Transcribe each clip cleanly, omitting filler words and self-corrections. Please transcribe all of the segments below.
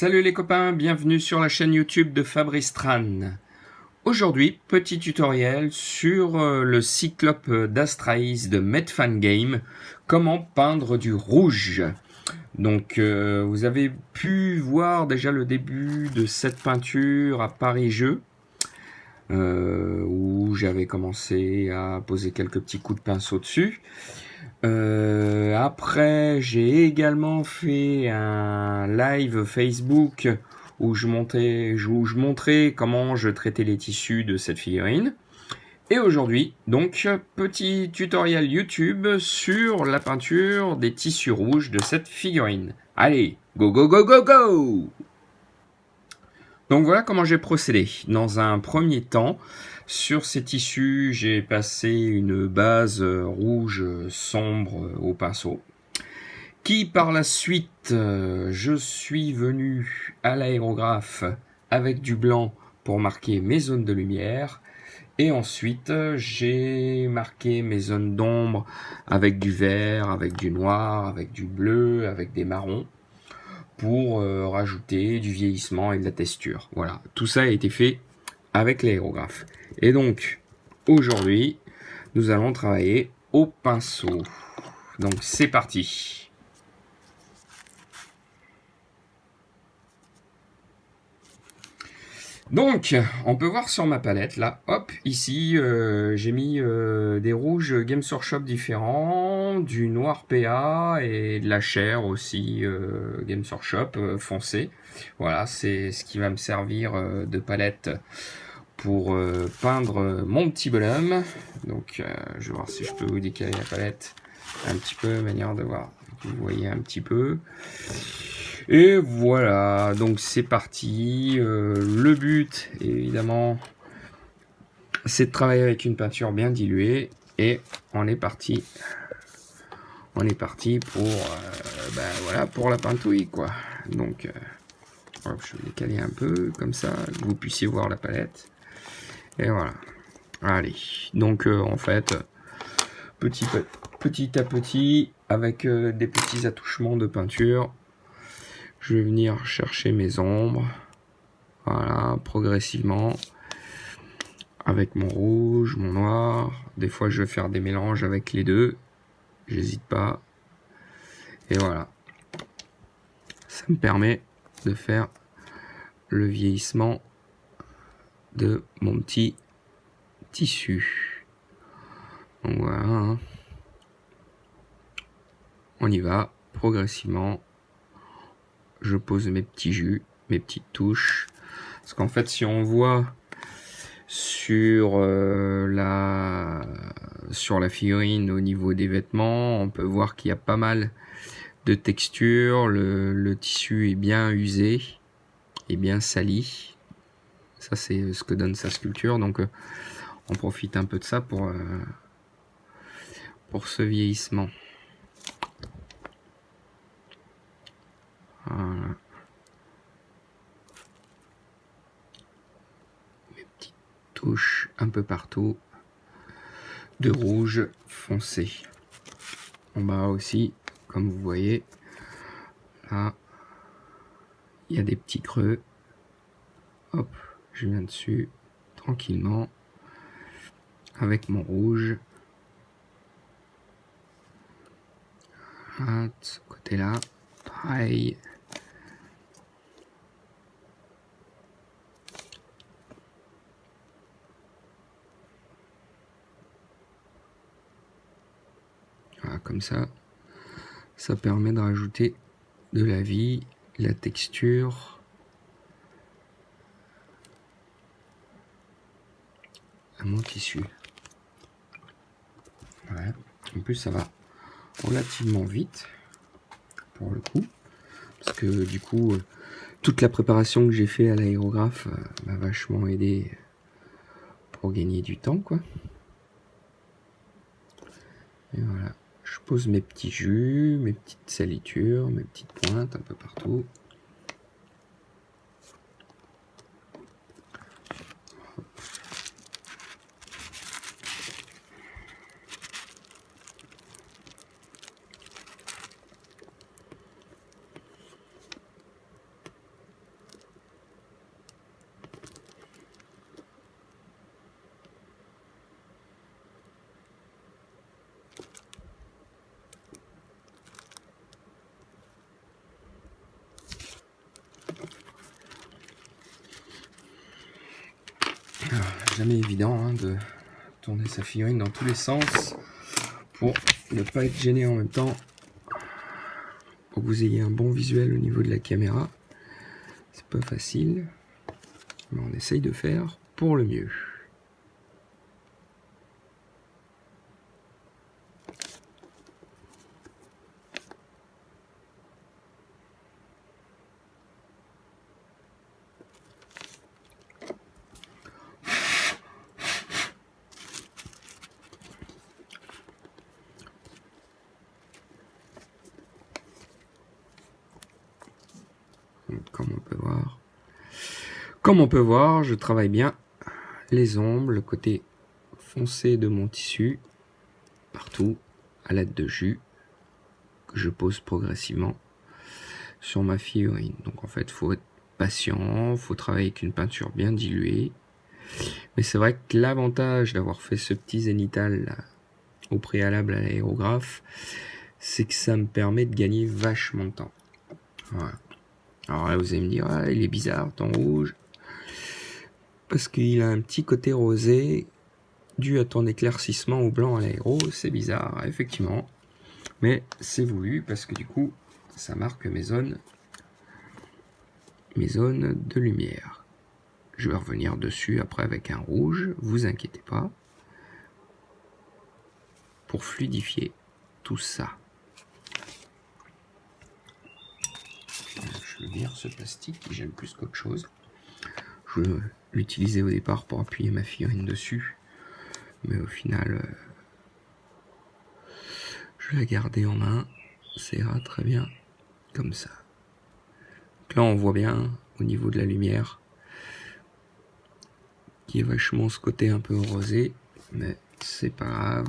Salut les copains, bienvenue sur la chaîne YouTube de Fabrice Tran. Aujourd'hui, petit tutoriel sur le cyclope d'Astraïs de Medfangame, comment peindre du rouge. Donc vous avez pu voir déjà le début de cette peinture à Paris Jeux, où j'avais commencé à poser quelques petits coups de pinceau dessus. Après, j'ai également fait un live Facebook où je montrais comment je traitais les tissus de cette figurine. Et aujourd'hui, donc, petit tutoriel YouTube sur la peinture des tissus rouges de cette figurine. Allez, go go go go go! Donc voilà comment j'ai procédé. Dans un premier temps, sur ces tissus, j'ai passé une base rouge sombre au pinceau. Qui par la suite, je suis venu à l'aérographe avec du blanc pour marquer mes zones de lumière. Et ensuite, j'ai marqué mes zones d'ombre avec du vert, avec du noir, avec du bleu, avec des marrons, pour rajouter du vieillissement et de la texture. Voilà, tout ça a été fait avec l'aérographe. Et donc, aujourd'hui, nous allons travailler au pinceau. Donc, c'est parti. Donc, on peut voir sur ma palette, là, hop, ici, j'ai mis des rouges Games Workshop différents, du noir PA et de la chair aussi Games Workshop foncé. Voilà, c'est ce qui va me servir de palette pour peindre mon petit bonhomme. Donc, je vais voir si je peux vous décaler la palette un petit peu, manière de voir. Vous voyez un petit peu. Et voilà, donc c'est parti. Le but, évidemment, c'est de travailler avec une peinture bien diluée. Et on est parti. On est parti pour, voilà, pour la peintouille, quoi. Donc, je vais décaler un peu, comme ça, que vous puissiez voir la palette. Et voilà. Allez, donc en fait, petit à petit, avec des petits attouchements de peinture, je vais venir chercher mes ombres, voilà, progressivement, avec mon rouge, mon noir. Des fois, je vais faire des mélanges avec les deux, j'hésite pas. Et voilà, ça me permet de faire le vieillissement de mon petit tissu. Donc voilà, hein. On y va progressivement. Je pose mes petits jus, mes petites touches. Parce qu'en fait, si on voit sur la figurine au niveau des vêtements, on peut voir qu'il y a pas mal de textures. Le tissu est bien usé et bien sali. Ça, c'est ce que donne sa sculpture. Donc, on profite un peu de ça pour ce vieillissement. Voilà. Mes petites touches un peu partout de rouge foncé. En bas aussi, comme vous voyez, là, il y a des petits creux. Hop, je viens dessus tranquillement avec mon rouge. Voilà, de ce côté-là, pareil. Voilà, comme ça, ça permet de rajouter de la vie, la texture. À mon tissu. Voilà. En plus, ça va relativement vite pour le coup, parce que du coup, toute la préparation que j'ai fait à l'aérographe m'a vachement aidé pour gagner du temps, quoi. Et voilà, je pose mes petits jus, mes petites salitures, mes petites pointes un peu partout. Alors, jamais évident hein, de tourner sa figurine dans tous les sens pour ne pas être gêné en même temps, pour que vous ayez un bon visuel au niveau de la caméra. C'est pas facile, mais on essaye de faire pour le mieux. Comme on peut voir, je travaille bien les ombres, le côté foncé de mon tissu, partout, à l'aide de jus, que je pose progressivement sur ma figurine. Donc en fait, il faut être patient, il faut travailler avec une peinture bien diluée. Mais c'est vrai que l'avantage d'avoir fait ce petit zénithal là, au préalable à l'aérographe, c'est que ça me permet de gagner vachement de temps. Voilà. Alors là, vous allez me dire, ah, il est bizarre, ton rouge. Parce qu'il a un petit côté rosé, dû à ton éclaircissement au blanc à l'aéro. C'est bizarre, effectivement. Mais c'est voulu, parce que du coup, ça marque mes zones de lumière. Je vais revenir dessus après avec un rouge, vous inquiétez pas. Pour fluidifier tout ça. Je vire ce plastique qui gêne plus qu'autre chose. Je l'utilisais au départ pour appuyer ma figurine dessus, mais au final, je vais la garder en main. Ça ira très bien comme ça. Donc là, on voit bien au niveau de la lumière qui est vachement ce côté un peu rosé, mais c'est pas grave.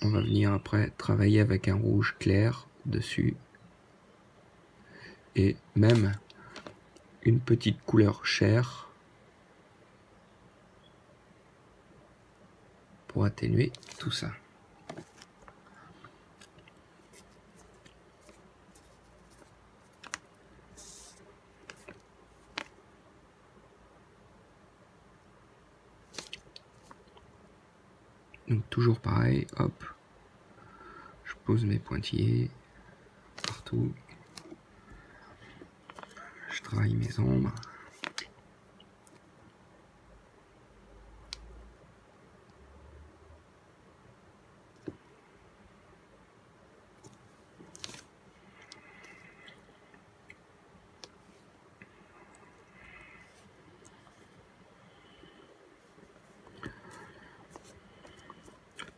On va venir après travailler avec un rouge clair dessus et même une petite couleur chair pour atténuer tout ça. Donc toujours pareil, hop, je pose mes pointillés partout, je travaille mes ombres.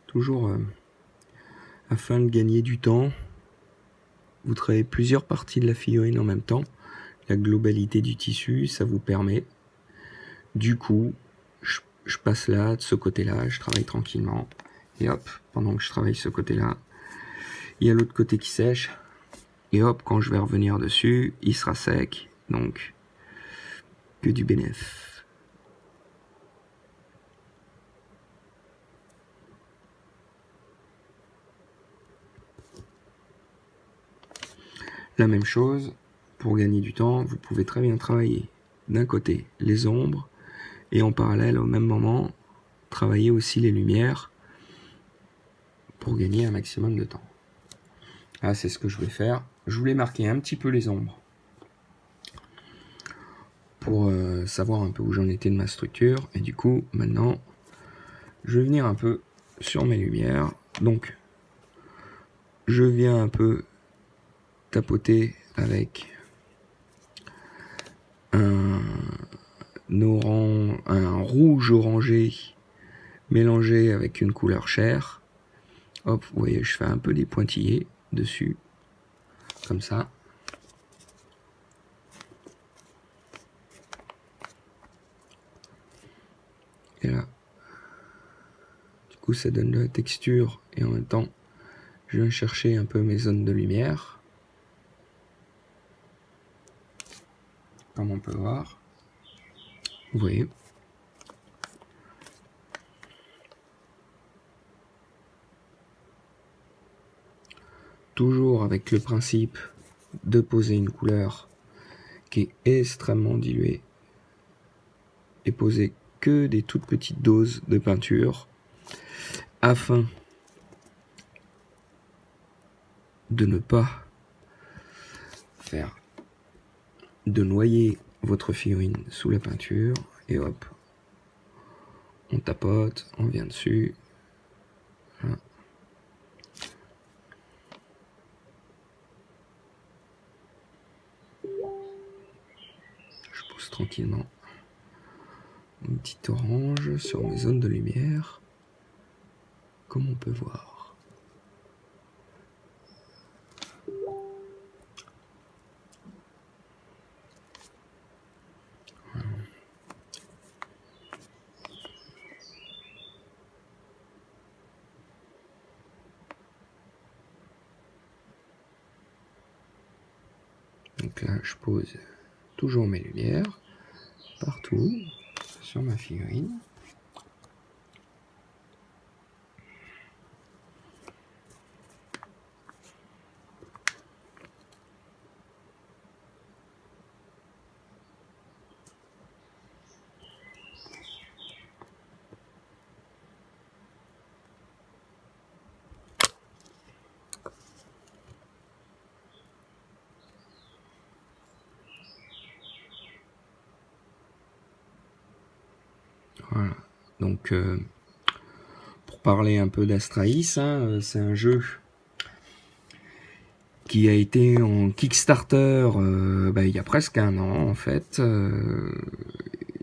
Toujours afin de gagner du temps, vous travaillez plusieurs parties de la figurine en même temps. La globalité du tissu, ça vous permet. Du coup, je passe là, de ce côté-là, je travaille tranquillement. Et hop, pendant que je travaille ce côté-là, il y a l'autre côté qui sèche. Et hop, quand je vais revenir dessus, il sera sec. Donc, que du bénéf. La même chose, pour gagner du temps, vous pouvez très bien travailler d'un côté les ombres et en parallèle au même moment travailler aussi les lumières pour gagner un maximum de temps. Là, c'est ce que je vais faire. Je voulais marquer un petit peu les ombres pour savoir un peu où j'en étais de ma structure. Et du coup, maintenant, je vais venir un peu sur mes lumières. Donc, je viens un peu tapoter avec un rouge orangé mélangé avec une couleur chair. Hop, vous voyez, je fais un peu des pointillés dessus, comme ça. Et là, du coup, ça donne de la texture et en même temps, je viens chercher un peu mes zones de lumière. Comme on peut voir. Vous voyez. Toujours avec le principe de poser une couleur qui est extrêmement diluée et poser que des toutes petites doses de peinture afin de ne pas de noyer votre figurine sous la peinture, et hop, on tapote, on vient dessus. Voilà. Je pose tranquillement une petite orange sur mes zones de lumière, comme on peut voir. Donc là, je pose toujours mes lumières partout sur ma figurine. Voilà, donc pour parler un peu d'Astralis, hein, c'est un jeu qui a été en Kickstarter il y a presque un an en fait.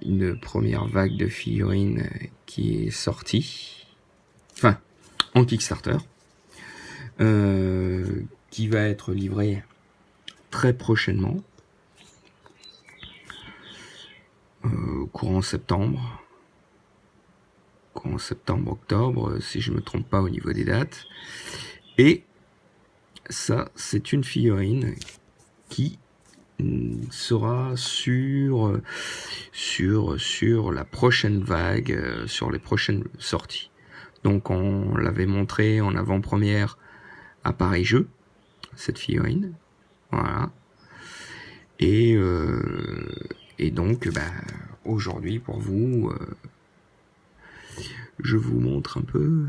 Une première vague de figurines qui est sortie, enfin en Kickstarter, qui va être livrée très prochainement, courant septembre, octobre, si je me trompe pas au niveau des dates. Et ça, c'est une figurine qui sera sur la prochaine vague, sur les prochaines sorties. Donc on l'avait montré en avant-première à Paris Jeux, cette figurine. Voilà. Et donc aujourd'hui pour vous, je vous montre un peu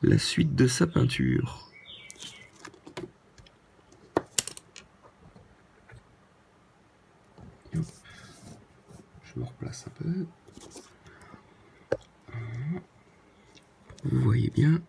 la suite de sa peinture. Je me replace un peu. Vous voyez bien.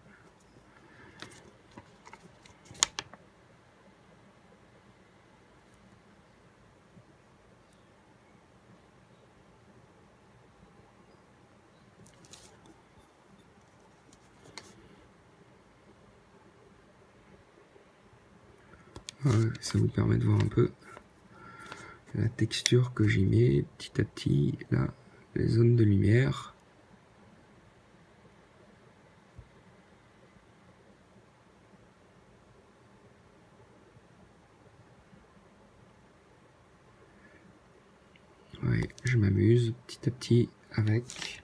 Ça vous permet de voir un peu la texture que j'y mets petit à petit, là, les zones de lumière. Ouais, je m'amuse petit à petit avec.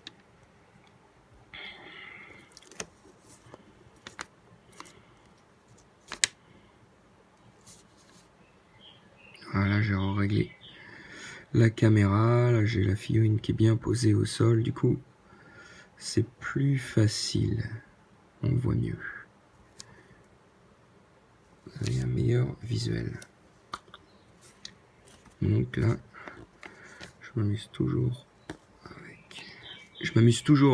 Voilà, j'ai réglé la caméra, là j'ai la figurine qui est bien posée au sol, du coup c'est plus facile, on voit mieux. Vous avez un meilleur visuel. Donc là, je m'amuse toujours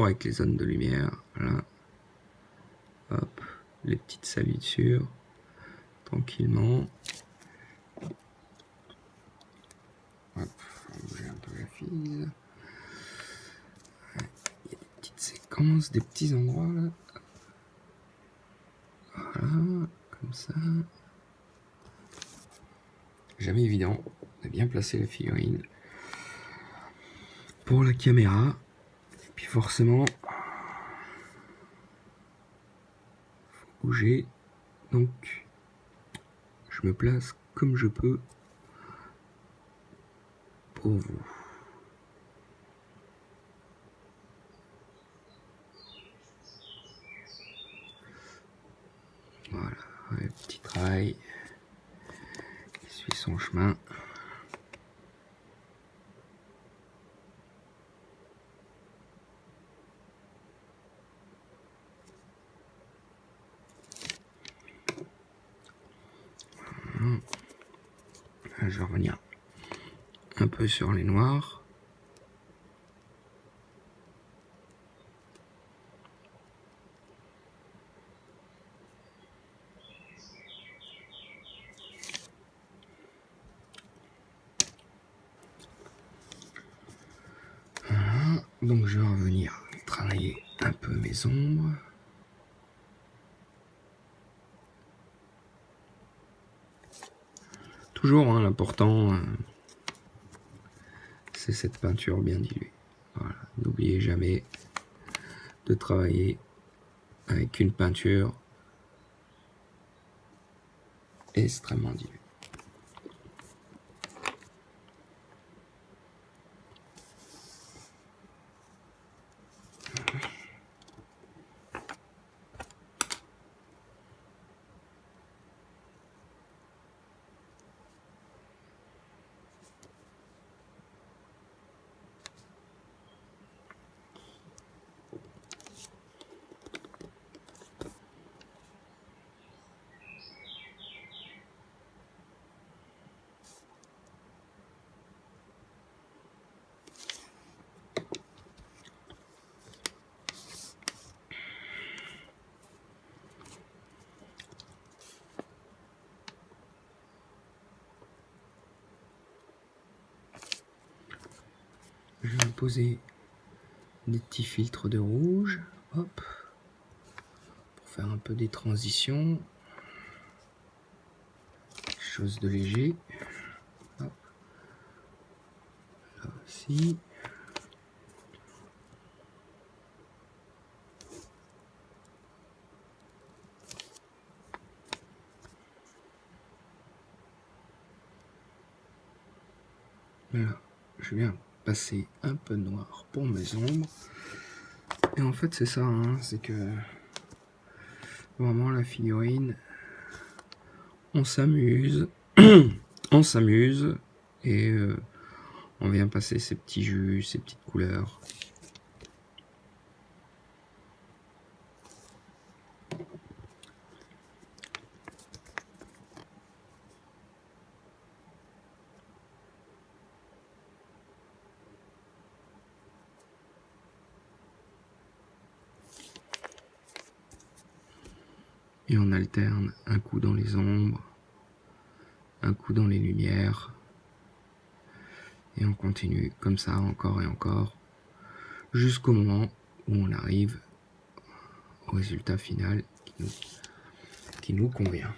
avec les zones de lumière. Là, hop, les petites salissures, tranquillement. Hop, on va bouger un peu la fise. Il y a des petites séquences, des petits endroits là. Voilà, comme ça. Jamais évident de bien placer la figurine pour la caméra. Et puis forcément, faut bouger. Donc, je me place comme je peux pour vous. Voilà, un petit trail qui suit son chemin. je vais revenir un peu sur les noirs. Voilà. Donc je vais revenir travailler un peu mes ombres. Toujours, hein, l'important, c'est cette peinture bien diluée. Voilà. N'oubliez jamais de travailler avec une peinture extrêmement diluée. Je vais poser des petits filtres de rouge, hop, pour faire un peu des transitions, quelque chose de léger, hop, là aussi. Là, je viens passer un peu de noir pour mes ombres. Et en fait, c'est ça, hein, c'est que vraiment la figurine, on s'amuse, on s'amuse, et on vient passer ces petits jus, ces petites couleurs. Et on alterne un coup dans les ombres, un coup dans les lumières, et on continue comme ça encore et encore, jusqu'au moment où on arrive au résultat final qui nous convient.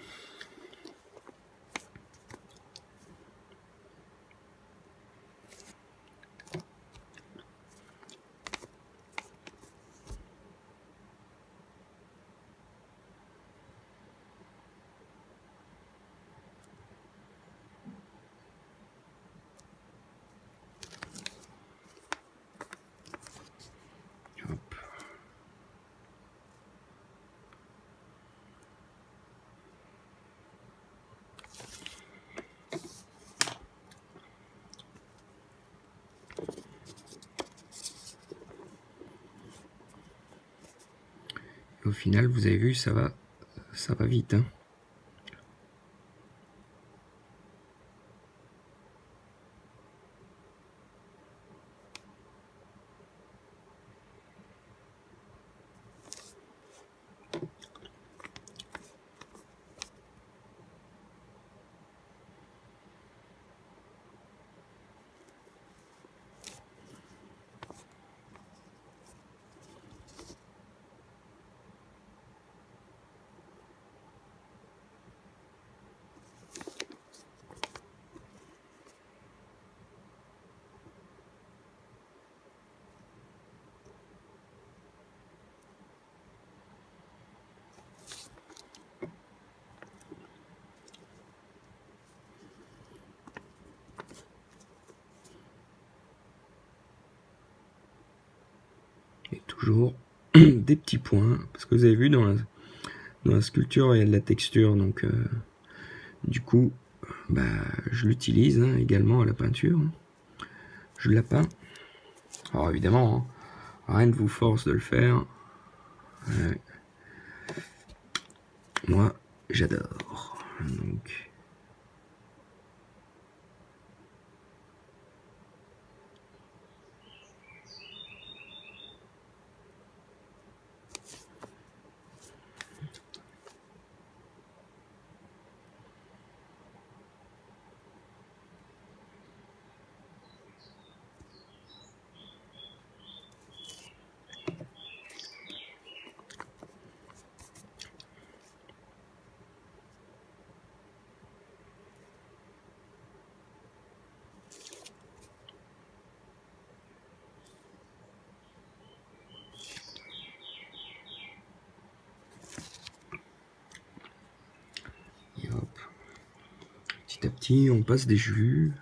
Hop. Et au final, vous avez vu, ça va vite, hein. Et toujours des petits points, parce que vous avez vu dans la sculpture il y a de la texture, donc du coup bah, je l'utilise, hein, également à la peinture, hein. Je la peins. Alors évidemment, hein, rien ne vous force de le faire. Moi j'adore. Donc petit à petit, on passe des jus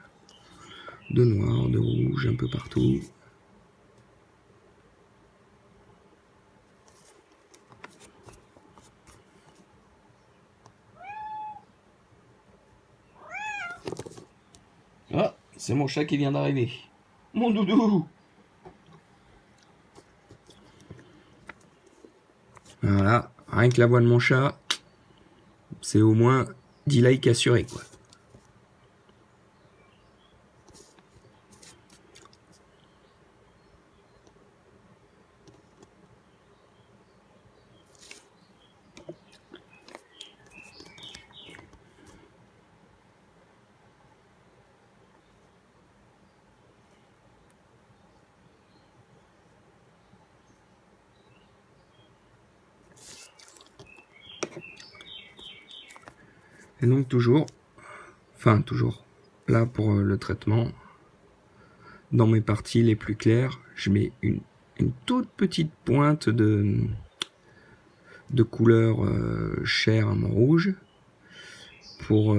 de noir, de rouge, un peu partout. Ah, c'est mon chat qui vient d'arriver. Mon doudou! Voilà, rien que la voix de mon chat, c'est au moins 10 likes assurés, quoi. Et donc toujours, là pour le traitement, dans mes parties les plus claires, je mets une toute petite pointe de couleur chair à mon rouge pour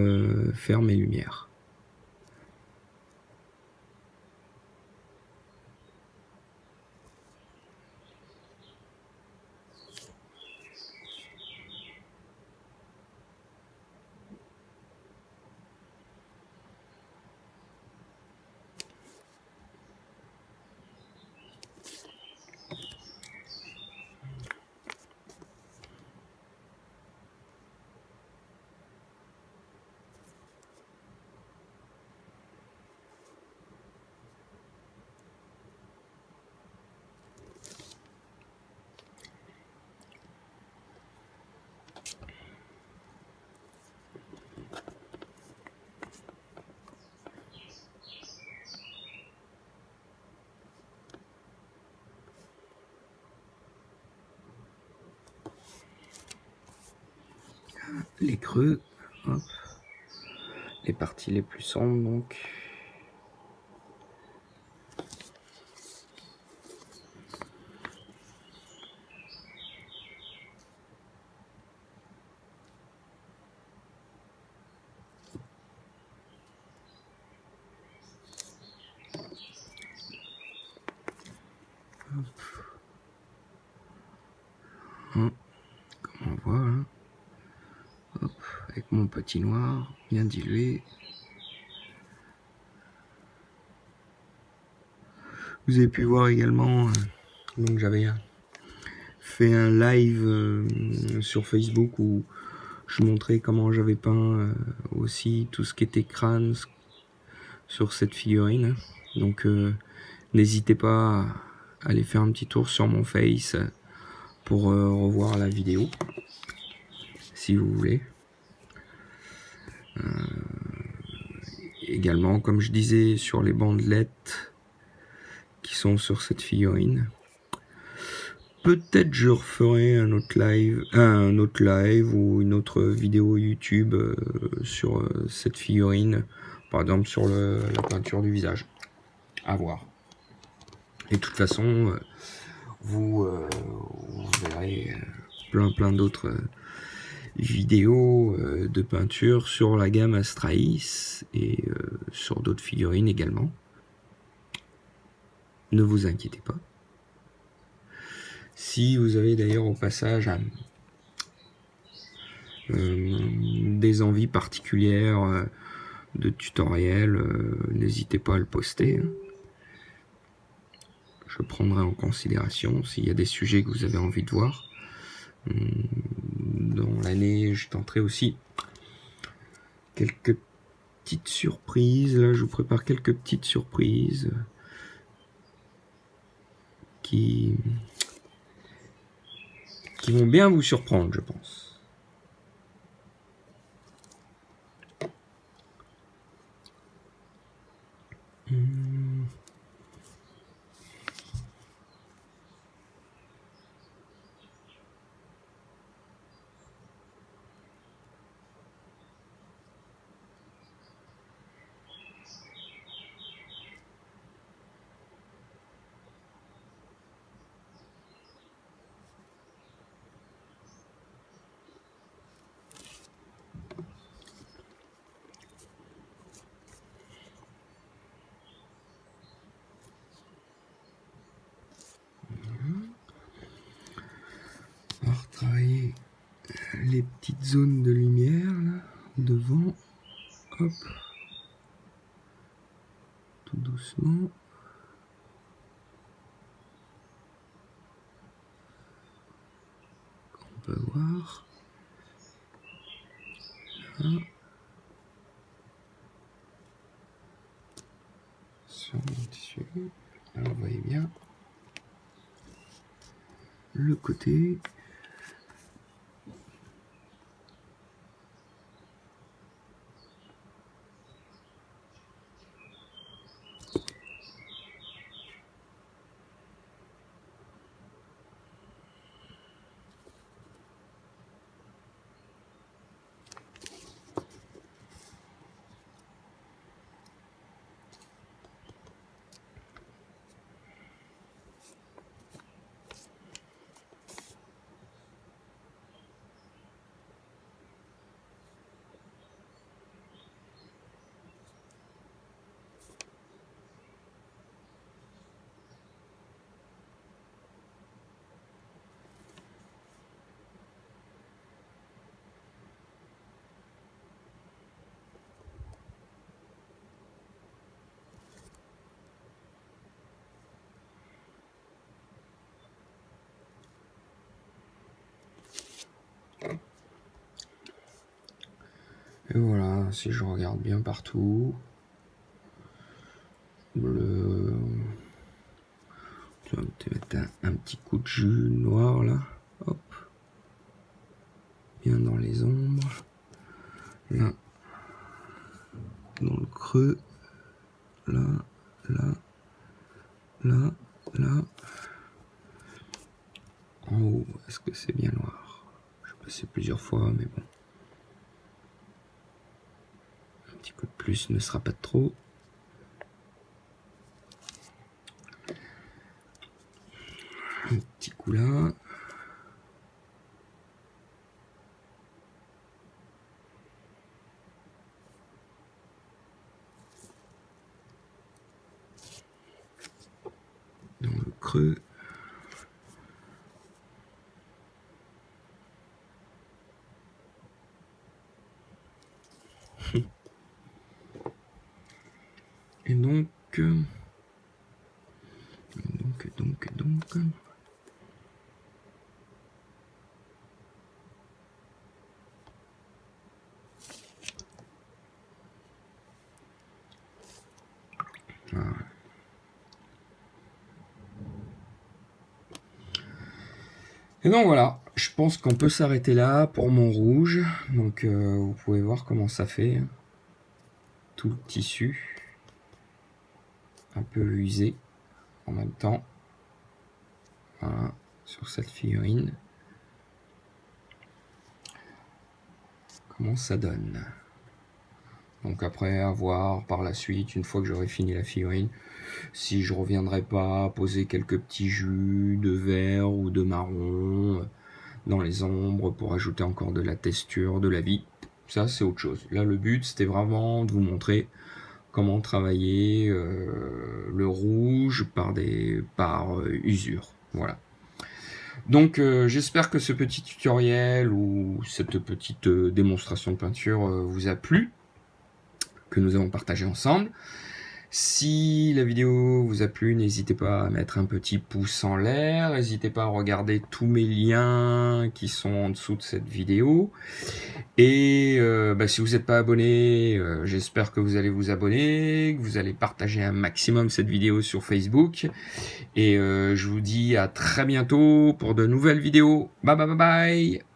faire mes lumières. Les creux, hop. Les parties les plus sombres donc. Comme on voit, hein. Hop, avec mon petit noir bien dilué. Vous avez pu voir également, donc j'avais fait un live sur Facebook où je montrais comment j'avais peint aussi tout ce qui était crâne sur cette figurine. Donc n'hésitez pas à aller faire un petit tour sur mon face pour revoir la vidéo si vous voulez. Également, comme je disais, sur les bandelettes qui sont sur cette figurine. Peut-être je referai un autre live ou une autre vidéo YouTube sur cette figurine, par exemple sur la peinture du visage. À voir. Et de toute façon, vous verrez plein d'autres vidéos de peinture sur la gamme Astralis et sur d'autres figurines également. Ne vous inquiétez pas. Si vous avez d'ailleurs au passage des envies particulières de tutoriels, n'hésitez pas à le poster. Je prendrai en considération s'il y a des sujets que vous avez envie de voir. Dans l'année, je tenterai aussi quelques petites surprises. Là, je vous prépare quelques petites surprises qui vont bien vous surprendre, je pense. travailler les petites zones de lumière là, devant. Hop. Tout doucement. On peut voir. Là. Sur mon tissu. Là, vous voyez bien. Le côté. Et voilà, si je regarde bien partout, tu vas te mettre un petit coup de jus noir là, hop, bien dans les ombres, là, dans le creux, là, là, là, là, en haut, est-ce que c'est bien noir? Je vais passer plusieurs fois, mais bon. Un petit coup de plus ne sera pas de trop. Un petit coup là. Dans le creux. Et donc. Voilà. Et donc voilà, je pense qu'on peut s'arrêter là pour mon rouge. Donc vous pouvez voir comment ça fait. Tout le tissu. Un peu usé en même temps. Voilà, sur cette figurine. Comment ça donne. Donc après, à voir par la suite, une fois que j'aurai fini la figurine, si je reviendrai pas poser quelques petits jus de vert ou de marron dans les ombres pour ajouter encore de la texture, de la vie. Ça, c'est autre chose. Là, le but, c'était vraiment de vous montrer comment travailler le rouge par usure. Voilà. Donc j'espère que ce petit tutoriel ou cette petite démonstration de peinture vous a plu, que nous avons partagé ensemble. Si la vidéo vous a plu, n'hésitez pas à mettre un petit pouce en l'air, n'hésitez pas à regarder tous mes liens qui sont en dessous de cette vidéo. Et si vous n'êtes pas abonné, j'espère que vous allez vous abonner, que vous allez partager un maximum cette vidéo sur Facebook. Et je vous dis à très bientôt pour de nouvelles vidéos. Bye bye bye bye.